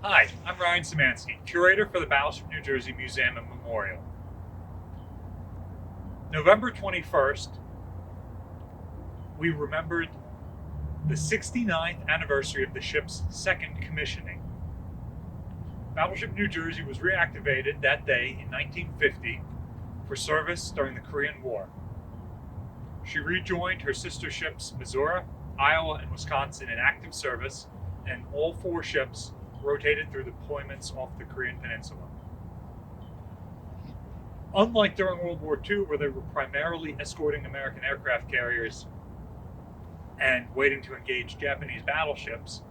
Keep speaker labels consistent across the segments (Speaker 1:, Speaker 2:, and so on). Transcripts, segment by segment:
Speaker 1: Hi, I'm Ryan Szymanski, curator for the Battleship New Jersey Museum and Memorial. November 21st, we remembered the 69th anniversary of the ship's second commissioning. Battleship New Jersey was reactivated that day in 1950 for service during the Korean War. She rejoined her sister ships Missouri, Iowa, and Wisconsin in active service, and all four ships rotated through deployments off the Korean Peninsula. Unlike during World War II, where they were primarily escorting American aircraft carriers and waiting to engage Japanese battleships,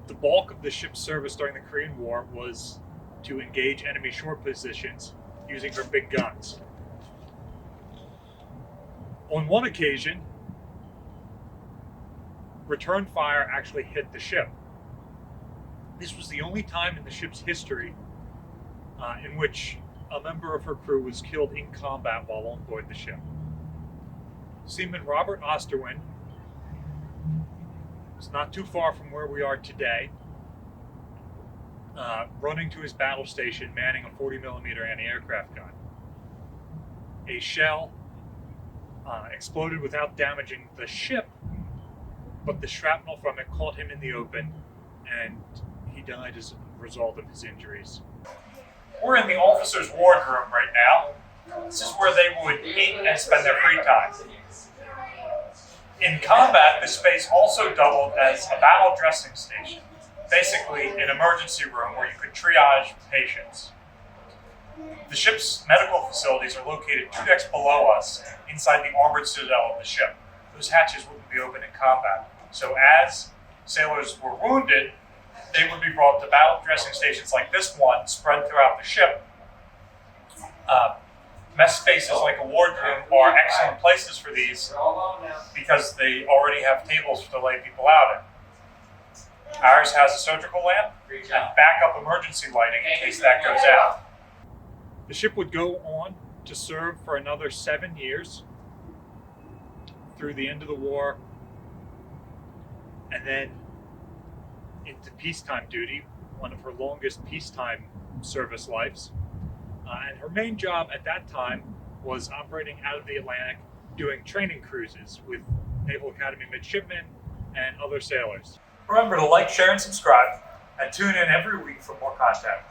Speaker 1: the bulk of the ship's service during the Korean War was to engage enemy shore positions using her big guns. On one occasion, return fire actually hit the ship. This was the only time in the ship's history in which a member of her crew was killed in combat while on board the ship. Seaman Robert Osterwin was not too far from where we are today, running to his battle station, manning a 40mm anti-aircraft gun. A shell exploded without damaging the ship, but the shrapnel from it caught him in the open, and he died as a result of his injuries. We're in the officers' wardroom right now. This is where they would eat and spend their free time. In combat, this space also doubled as a battle dressing station, basically an emergency room where you could triage patients. The ship's medical facilities are located 2 decks below us inside the armored citadel of the ship. Those hatches wouldn't be open in combat. So as sailors were wounded, they would be brought to battle dressing stations like this one, spread throughout the ship. Mess spaces like a wardroom are excellent places for these because they already have tables to lay people out in. Ours has a surgical lamp and backup emergency lighting in case that goes out. The ship would go on to serve for another 7 years through the end of the war, and then into peacetime duty, one of her longest peacetime service lives. And her main job at that time was operating out of the Atlantic, doing training cruises with Naval Academy midshipmen and other sailors. Remember to like, share, and subscribe, and tune in every week for more content.